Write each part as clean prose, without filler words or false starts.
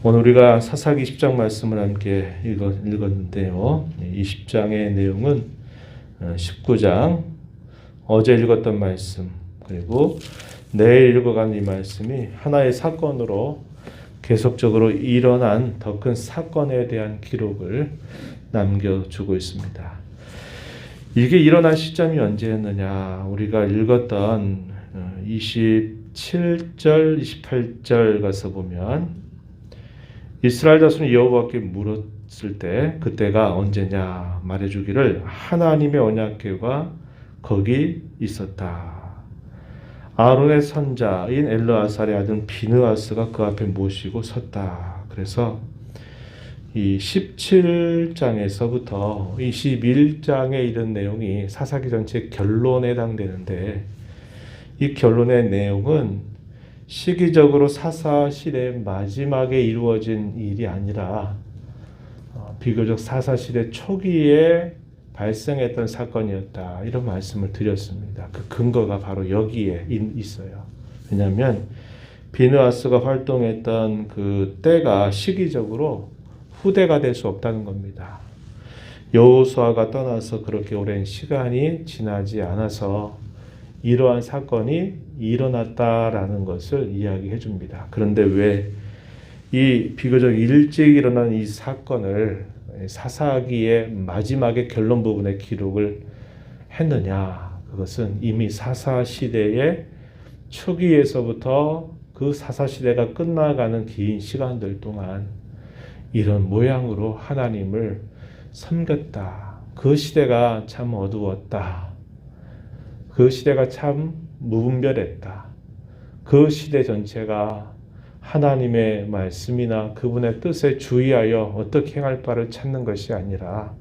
오늘 우리가 사사기 10장 말씀을 함께 읽었는데요. 이 10장의 내용은 19장 어제 읽었던 말씀 그리고 내일 읽어간 이 말씀이 하나의 사건으로 계속적으로 일어난 더 큰 사건에 대한 기록을 남겨주고 있습니다. 이게 일어난 시점이 언제였느냐? 우리가 읽었던 27절, 28절 가서 보면 이스라엘 자손이 여호와께 물었을 때 그때가 언제냐 말해주기를 하나님의 언약궤가 거기 있었다. 아론의 선자인 엘르아살의 아들 비느하스가 그 앞에 모시고 섰다. 그래서 이 17장에서부터 21장에 이른 내용이 사사기 전체 결론에 해당되는데 이 결론의 내용은 시기적으로 사사시대 마지막에 이루어진 일이 아니라 비교적 사사시대 초기에 발생했던 사건이었다. 이런 말씀을 드렸습니다. 그 근거가 바로 여기에 있어요. 왜냐하면 비느하스가 활동했던 그 때가 시기적으로 후대가 될 수 없다는 겁니다. 여호수아가 떠나서 그렇게 오랜 시간이 지나지 않아서 이러한 사건이 일어났다라는 것을 이야기해 줍니다. 그런데 왜 이 비교적 일찍 일어난 이 사건을 사사기의 마지막에 결론 부분에 기록을 했느냐? 그것은 이미 사사시대의 초기에서부터 그 사사시대가 끝나가는 긴 시간들 동안 이런 모양으로 하나님을 섬겼다. 그 시대가 참 어두웠다. 그 시대가 참 무분별했다. 그 시대 전체가 하나님의 말씀이나 그분의 뜻에 주의하여 어떻게 행할 바를 찾는 것이 아니라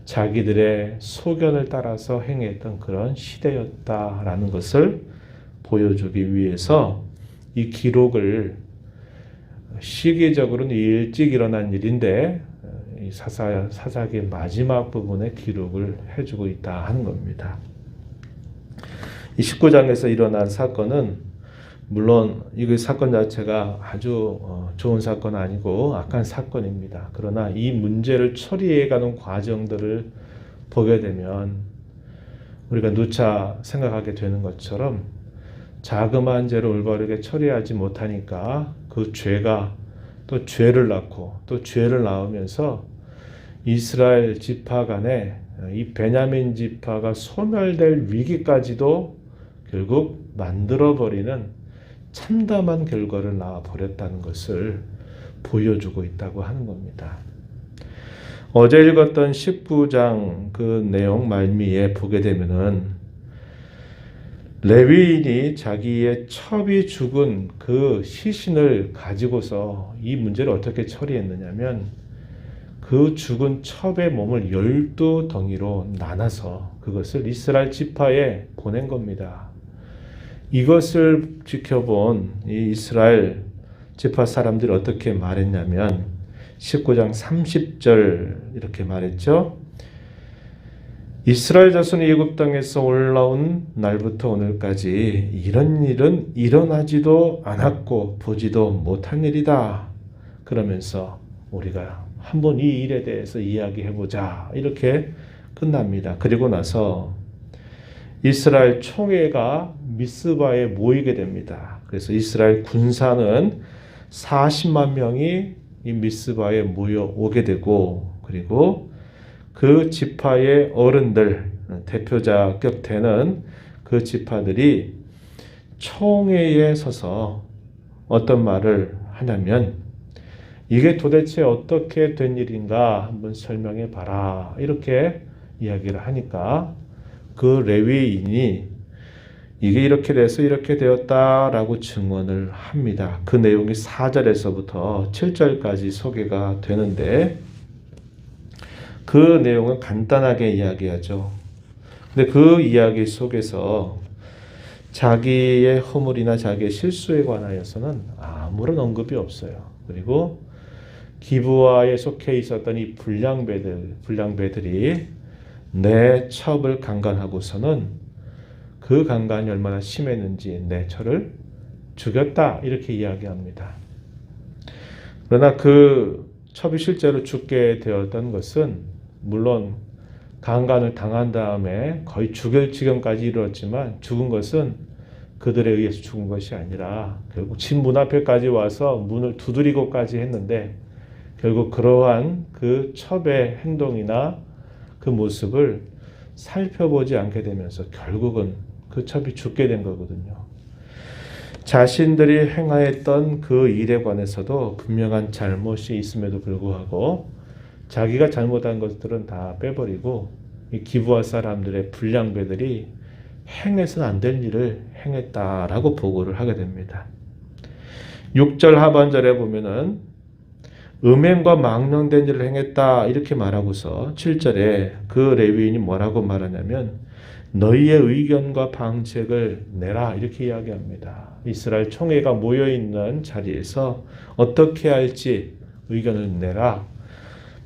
자기들의 소견을 따라서 행했던 그런 시대였다라는 것을 보여주기 위해서 이 기록을 시기적으로는 일찍 일어난 일인데 이 사사기의 마지막 부분에 기록을 해주고 있다 하는 겁니다. 이 19장에서 일어난 사건은 물론 이 사건 자체가 아주 좋은 사건은 아니고 악한 사건입니다. 그러나 이 문제를 처리해가는 과정들을 보게 되면 우리가 누차 생각하게 되는 것처럼 자그마한 죄를 올바르게 처리하지 못하니까 그 죄가 또 죄를 낳고 또 죄를 낳으면서 이스라엘 지파 간에 이 베냐민 지파가 소멸될 위기까지도 결국 만들어버리는 참담한 결과를 낳아버렸다는 것을 보여주고 있다고 하는 겁니다. 어제 읽었던 19장 그 내용 말미에 보게 되면은 레위인이 자기의 첩이 죽은 그 시신을 가지고서 이 문제를 어떻게 처리했느냐면 그 죽은 첩의 몸을 12덩이로 나눠서 그것을 이스라엘 지파에 보낸 겁니다. 이것을 지켜본 이 이스라엘 지파 사람들이 어떻게 말했냐면 19장 30절 이렇게 말했죠. 이스라엘 자손이 애굽 땅에서 올라온 날부터 오늘까지 이런 일은 일어나지도 않았고 보지도 못한 일이다. 그러면서 우리가 한번 이 일에 대해서 이야기해보자. 이렇게 끝납니다. 그리고 나서 이스라엘 총회가 미스바에 모이게 됩니다. 그래서 이스라엘 군사는 40만 명이 이 미스바에 모여오게 되고 그리고 그 지파의 어른들, 대표자격 되는 그 지파들이 총회에 서서 어떤 말을 하냐면 이게 도대체 어떻게 된 일인가 한번 설명해 봐라. 이렇게 이야기를 하니까 그 레위인이 이게 이렇게 돼서 이렇게 되었다라고 증언을 합니다. 그 내용이 4절에서부터 7절까지 소개가 되는데 그 내용은 간단하게 이야기하죠. 근데 그 이야기 속에서 자기의 허물이나 자기의 실수에 관하여서는 아무런 언급이 없어요. 그리고 기브아에 속해 있었던 이 불량배들이 내 첩을 강간하고서는 그 강간이 얼마나 심했는지 내 첩을 죽였다 이렇게 이야기합니다. 그러나 그 첩이 실제로 죽게 되었던 것은 물론 강간을 당한 다음에 거의 죽을 지경까지 이르렀지만 죽은 것은 그들에 의해서 죽은 것이 아니라 결국 집 문 앞에까지 와서 문을 두드리고까지 했는데 결국 그러한 그 첩의 행동이나 그 모습을 살펴보지 않게 되면서 결국은 그 첩이 죽게 된 거거든요. 자신들이 행하였던 그 일에 관해서도 분명한 잘못이 있음에도 불구하고 자기가 잘못한 것들은 다 빼버리고 이 기브아 사람들의 불량배들이 행해서는 안 될 일을 행했다라고 보고를 하게 됩니다. 6절 하반절에 보면은 음행과 망령된 일을 행했다 이렇게 말하고서 7절에 그 레위인이 뭐라고 말하냐면 너희의 의견과 방책을 내라 이렇게 이야기합니다. 이스라엘 총회가 모여있는 자리에서 어떻게 할지 의견을 내라,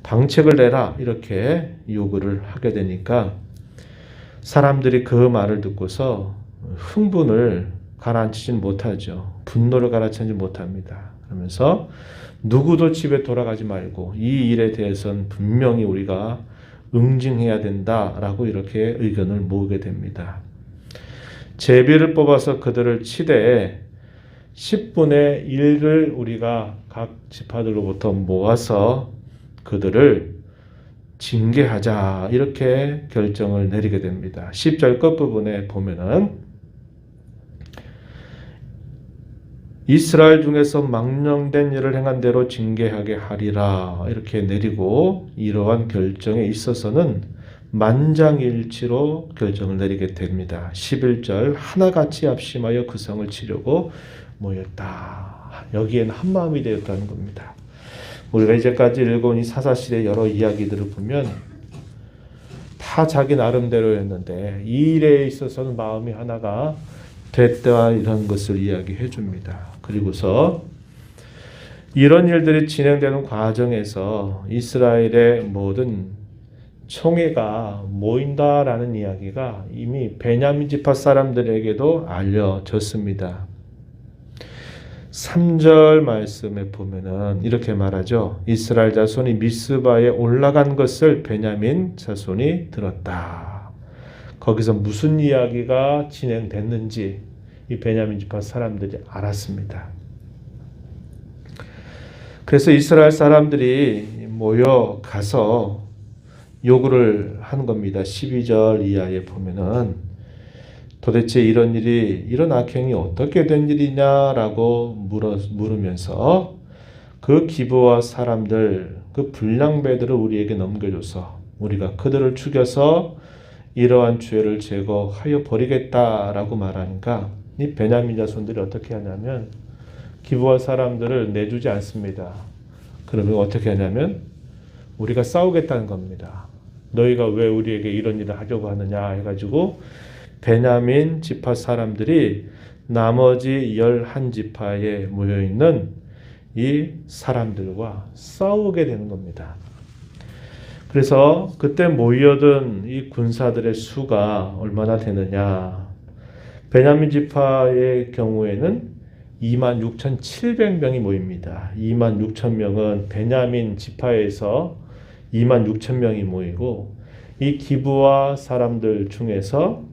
방책을 내라 이렇게 요구를 하게 되니까 사람들이 그 말을 듣고서 흥분을 가라앉히진 못하죠. 분노를 가라앉히지 못합니다. 그러면서 누구도 집에 돌아가지 말고 이 일에 대해서는 분명히 우리가 응징해야 된다라고 이렇게 의견을 모으게 됩니다. 제비를 뽑아서 그들을 치되 10분의 1을 우리가 각 지파들로부터 모아서 그들을 징계하자 이렇게 결정을 내리게 됩니다. 10절 끝부분에 보면은 이스라엘 중에서 망령된 일을 행한 대로 징계하게 하리라 이렇게 내리고 이러한 결정에 있어서는 만장일치로 결정을 내리게 됩니다. 11절 하나같이 합심하여 그 성을 치려고 모였다. 여기에는 한마음이 되었다는 겁니다. 우리가 이제까지 읽어온 이 사사시대의 여러 이야기들을 보면 다 자기 나름대로 했는데 이 일에 있어서는 마음이 하나가 됐다 이런 것을 이야기해 줍니다. 그리고서 이런 일들이 진행되는 과정에서 이스라엘의 모든 총회가 모인다라는 이야기가 이미 베냐민 지파 사람들에게도 알려졌습니다. 3절 말씀에 보면은 이렇게 말하죠. 이스라엘 자손이 미스바에 올라간 것을 베냐민 자손이 들었다. 거기서 무슨 이야기가 진행됐는지 이 베냐민 지파 사람들이 알았습니다. 그래서 이스라엘 사람들이 모여 가서 요구를 하는 겁니다. 12절 이하에 보면은 도대체 이런 일이 이런 악행이 어떻게 된 일이냐라고 물으면서 그 기브아 사람들 그 불량배들을 우리에게 넘겨줘서 우리가 그들을 죽여서 이러한 죄를 제거하여 버리겠다라고 말하니까 이 베냐민 자손들이 어떻게 하냐면 기브아 사람들을 내주지 않습니다. 그러면 어떻게 하냐면 우리가 싸우겠다는 겁니다. 너희가 왜 우리에게 이런 일을 하려고 하느냐 해가지고 베냐민 지파 사람들이 나머지 11지파에 모여있는 이 사람들과 싸우게 되는 겁니다. 그래서 그때 모여든 이 군사들의 수가 얼마나 되느냐. 베냐민 지파의 경우에는 26,700명이 모입니다. 26,000명은 베냐민 지파에서 26,000명이 모이고 이 기브아 사람들 중에서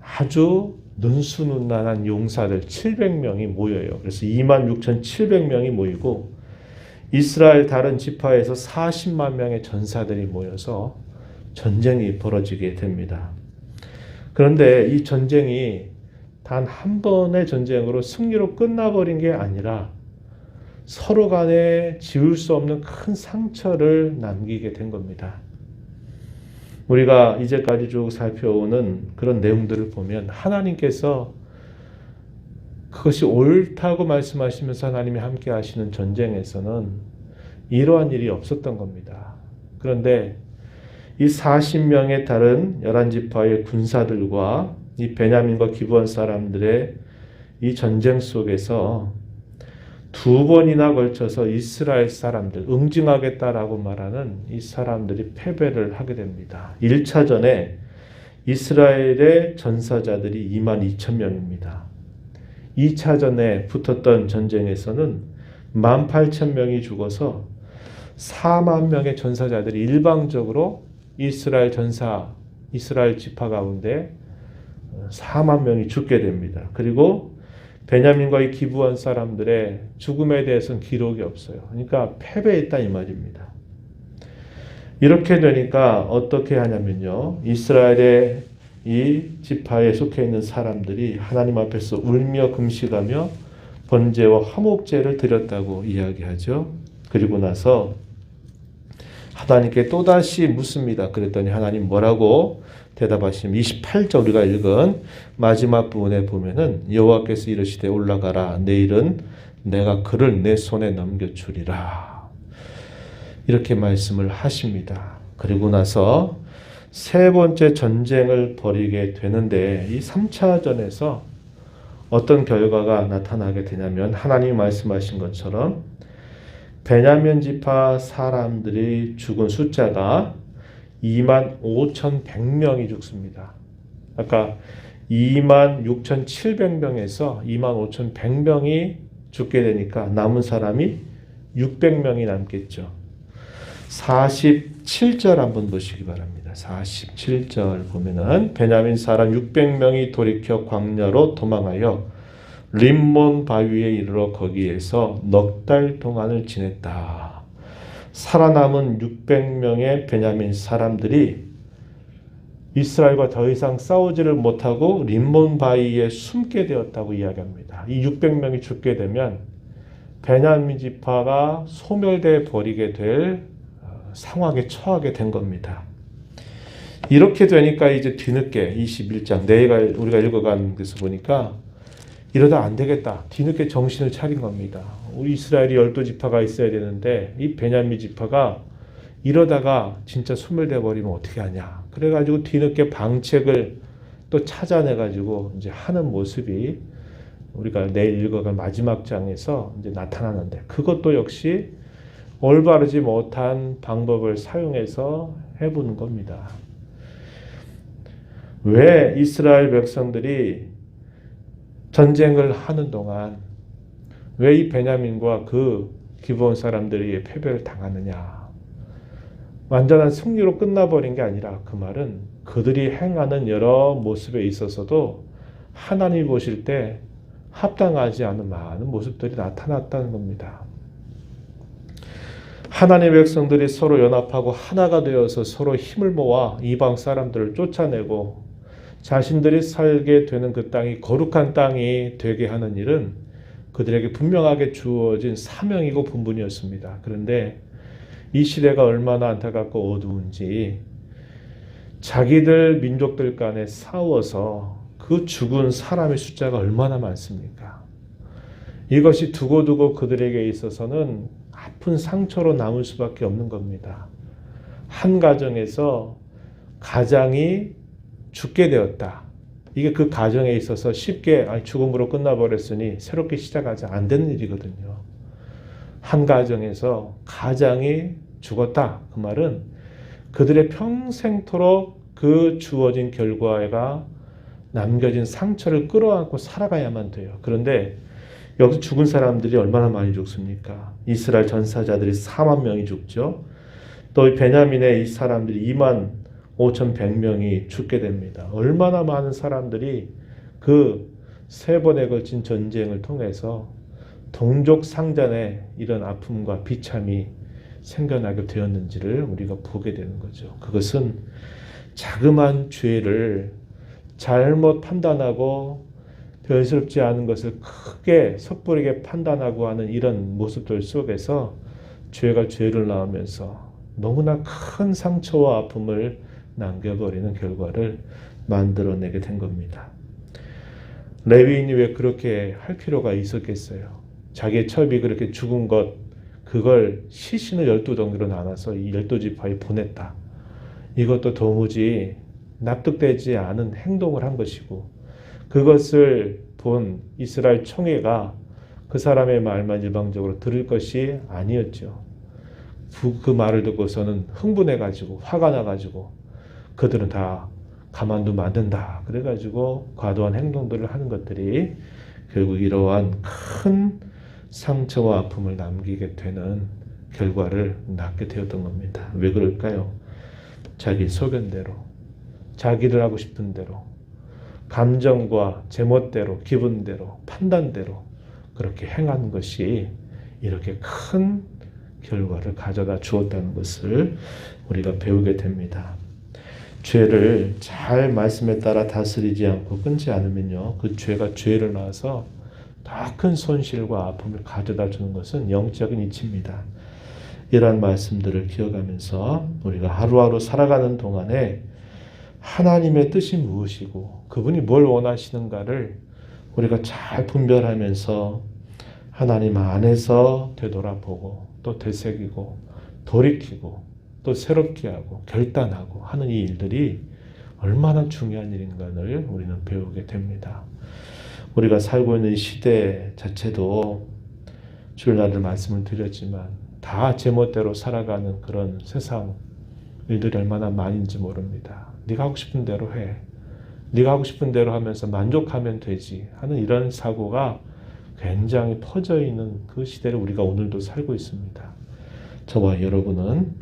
아주 눈수눈난한 용사들 700명이 모여요. 그래서 26,700명이 모이고 이스라엘 다른 지파에서 40만 명의 전사들이 모여서 전쟁이 벌어지게 됩니다. 그런데 이 전쟁이 단 한 번의 전쟁으로 승리로 끝나버린 게 아니라 서로 간에 지울 수 없는 큰 상처를 남기게 된 겁니다. 우리가 이제까지 쭉 살펴오는 그런 내용들을 보면 하나님께서 그것이 옳다고 말씀하시면서 하나님이 함께 하시는 전쟁에서는 이러한 일이 없었던 겁니다. 그런데 이 40명의 다른 11지파의 군사들과 이 베냐민과 기브온 사람들의 이 전쟁 속에서 두 번이나 걸쳐서 이스라엘 사람들, 응징하겠다라고 말하는 이 사람들이 패배를 하게 됩니다. 1차전에 이스라엘의 전사자들이 22,000명입니다. 2차전에 붙었던 전쟁에서는 18,000명이 죽어서 4만 명의 전사자들이 일방적으로 이스라엘 지파 가운데 4만 명이 죽게 됩니다. 그리고 베냐민과 기브온 사람들의 죽음에 대해서는 기록이 없어요. 그러니까 패배했다 이 말입니다. 이렇게 되니까 어떻게 하냐면요. 이스라엘의 이 지파에 속해 있는 사람들이 하나님 앞에서 울며 금식하며 번제와 화목제를 드렸다고 이야기하죠. 그리고 나서 하나님께 또다시 묻습니다. 그랬더니 하나님 뭐라고 대답하시면 28절 우리가 읽은 마지막 부분에 보면은 여호와께서 이르시되 올라가라 내일은 내가 그를 내 손에 넘겨주리라. 이렇게 말씀을 하십니다. 그리고 나서 세 번째 전쟁을 벌이게 되는데 이 3차 전에서 어떤 결과가 나타나게 되냐면 하나님이 말씀하신 것처럼 베냐민 지파 사람들이 죽은 숫자가 25,100명이 죽습니다. 아까 26,700명에서 25,100명이 죽게 되니까 남은 사람이 600명이 남겠죠. 47절 한번 보시기 바랍니다. 47절 보면은 베냐민 사람 600명이 돌이켜 광야로 도망하여 림몬 바위에 이르러 거기에서 넉 달 동안을 지냈다. 살아남은 600명의 베냐민 사람들이 이스라엘과 더 이상 싸우지를 못하고 림몬 바위에 숨게 되었다고 이야기합니다. 이 600명이 죽게 되면 베냐민 지파가 소멸돼 버리게 될 상황에 처하게 된 겁니다. 이렇게 되니까 이제 뒤늦게 21장 내가 우리가 읽어간 데서 보니까 이러다 안 되겠다. 뒤늦게 정신을 차린 겁니다. 우리 이스라엘이 12지파가 있어야 되는데 이 베냐민 지파가 이러다가 진짜 소멸돼 버리면 어떻게 하냐. 그래가지고 뒤늦게 방책을 또 찾아내가지고 이제 하는 모습이 우리가 내일 읽어간 마지막 장에서 이제 나타나는데 그것도 역시 올바르지 못한 방법을 사용해서 해보는 겁니다. 왜 이스라엘 백성들이 전쟁을 하는 동안 왜 이 베냐민과 그 기브온 사람들이 패배를 당하느냐. 완전한 승리로 끝나버린 게 아니라 그 말은 그들이 행하는 여러 모습에 있어서도 하나님이 보실 때 합당하지 않은 많은 모습들이 나타났다는 겁니다. 하나님의 백성들이 서로 연합하고 하나가 되어서 서로 힘을 모아 이방 사람들을 쫓아내고 자신들이 살게 되는 그 땅이 거룩한 땅이 되게 하는 일은 그들에게 분명하게 주어진 사명이고 분분이었습니다. 그런데 이 시대가 얼마나 안타깝고 어두운지 자기들 민족들 간에 싸워서 그 죽은 사람의 숫자가 얼마나 많습니까? 이것이 두고두고 그들에게 있어서는 아픈 상처로 남을 수밖에 없는 겁니다. 한 가정에서 가장이 죽게 되었다. 이게 그 가정에 있어서 쉽게 죽음으로 끝나버렸으니 새롭게 시작하지 안 되는 일이거든요. 한 가정에서 가장이 죽었다. 그 말은 그들의 평생토록 그 주어진 결과가 남겨진 상처를 끌어안고 살아가야만 돼요. 그런데 여기서 죽은 사람들이 얼마나 많이 죽습니까? 이스라엘 전사자들이 4만 명이 죽죠. 또 베냐민의 이 사람들이 25,100명이 죽게 됩니다. 얼마나 많은 사람들이 그 세 번에 걸친 전쟁을 통해서 동족 상잔에 이런 아픔과 비참이 생겨나게 되었는지를 우리가 보게 되는 거죠. 그것은 자그마한 죄를 잘못 판단하고 별스럽지 않은 것을 크게 섣부르게 판단하고 하는 이런 모습들 속에서 죄가 죄를 낳으면서 너무나 큰 상처와 아픔을 남겨버리는 결과를 만들어내게 된 겁니다. 레위인이 왜 그렇게 할 필요가 있었겠어요? 자기의 첩이 그렇게 죽은 것, 그걸 시신을 12덩이로 나눠서 이 12지파에 보냈다. 이것도 도무지 납득되지 않은 행동을 한 것이고 그것을 본 이스라엘 총회가 그 사람의 말만 일방적으로 들을 것이 아니었죠. 그 말을 듣고서는 흥분해가지고 화가 나가지고 그들은 다 가만두면 안 된다. 그래가지고 과도한 행동들을 하는 것들이 결국 이러한 큰 상처와 아픔을 남기게 되는 결과를 낳게 되었던 겁니다. 왜 그럴까요? 자기 소견대로, 자기를 하고 싶은 대로, 감정과 제멋대로, 기분대로, 판단대로 그렇게 행한 것이 이렇게 큰 결과를 가져다 주었다는 것을 우리가 배우게 됩니다. 죄를 잘 말씀에 따라 다스리지 않고 끊지 않으면요, 그 죄가 죄를 낳아서 더 큰 손실과 아픔을 가져다 주는 것은 영적인 이치입니다. 이러한 말씀들을 기억하면서 우리가 하루하루 살아가는 동안에 하나님의 뜻이 무엇이고 그분이 뭘 원하시는가를 우리가 잘 분별하면서 하나님 안에서 되돌아보고 또 되새기고 돌이키고 또 새롭게 하고 결단하고 하는 이 일들이 얼마나 중요한 일인가를 우리는 배우게 됩니다. 우리가 살고 있는 시대 자체도 주일날을 말씀을 드렸지만 다 제멋대로 살아가는 그런 세상 일들이 얼마나 많은지 모릅니다. 네가 하고 싶은 대로 해. 네가 하고 싶은 대로 하면서 만족하면 되지 하는 이런 사고가 굉장히 퍼져 있는 그 시대를 우리가 오늘도 살고 있습니다. 저와 여러분은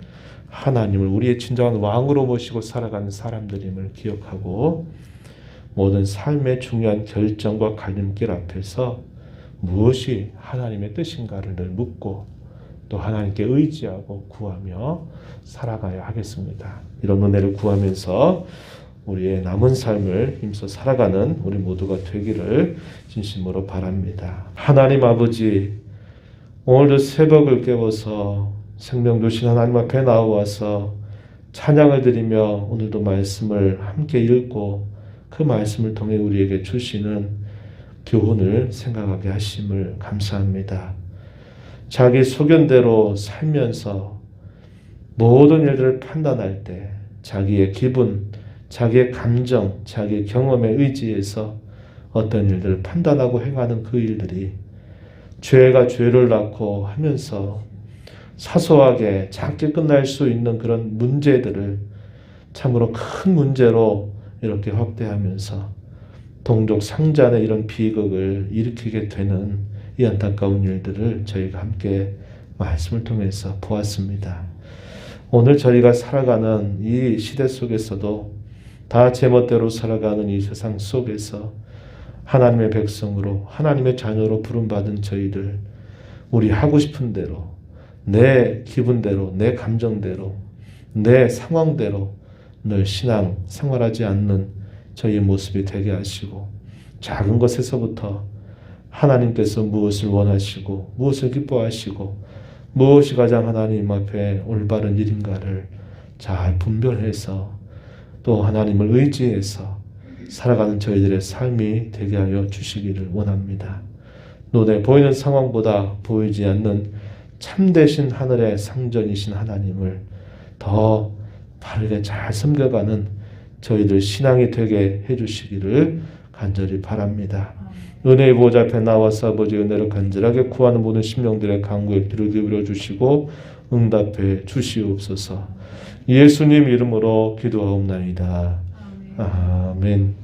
하나님을 우리의 진정한 왕으로 모시고 살아가는 사람들임을 기억하고 모든 삶의 중요한 결정과 갈림길 앞에서 무엇이 하나님의 뜻인가를 늘 묻고 또 하나님께 의지하고 구하며 살아가야 하겠습니다. 이런 은혜를 구하면서 우리의 남은 삶을 힘써 살아가는 우리 모두가 되기를 진심으로 바랍니다. 하나님 아버지, 오늘도 새벽을 깨워서 생명 주신 하나님 앞에 나와서 찬양을 드리며 오늘도 말씀을 함께 읽고 그 말씀을 통해 우리에게 주시는 교훈을 생각하게 하심을 감사합니다. 자기 소견대로 살면서 모든 일들을 판단할 때 자기의 기분, 자기의 감정, 자기의 경험에 의지해서 어떤 일들을 판단하고 행하는 그 일들이 죄가 죄를 낳고 하면서 사소하게 작게 끝날 수 있는 그런 문제들을 참으로 큰 문제로 이렇게 확대하면서 동족 상잔의 이런 비극을 일으키게 되는 이 안타까운 일들을 저희가 함께 말씀을 통해서 보았습니다. 오늘 저희가 살아가는 이 시대 속에서도 다 제멋대로 살아가는 이 세상 속에서 하나님의 백성으로 하나님의 자녀로 부름받은 저희들, 우리 하고 싶은 대로 내 기분대로 내 감정대로 내 상황대로 늘 신앙 생활하지 않는 저희의 모습이 되게 하시고 작은 것에서부터 하나님께서 무엇을 원하시고 무엇을 기뻐하시고 무엇이 가장 하나님 앞에 올바른 일인가를 잘 분별해서 또 하나님을 의지해서 살아가는 저희들의 삶이 되게 하여 주시기를 원합니다. 눈에 보이는 상황보다 보이지 않는 참되신 하늘의 상전이신 하나님을 더 바르게 잘 섬겨가는 저희들 신앙이 되게 해주시기를 간절히 바랍니다. 은혜의 보좌 앞에 나와서 아버지 은혜를 간절하게 구하는 모든 심령들의 간구에 귀를 기울여 주시고 응답해 주시옵소서. 예수님 이름으로 기도하옵나이다. 아멘.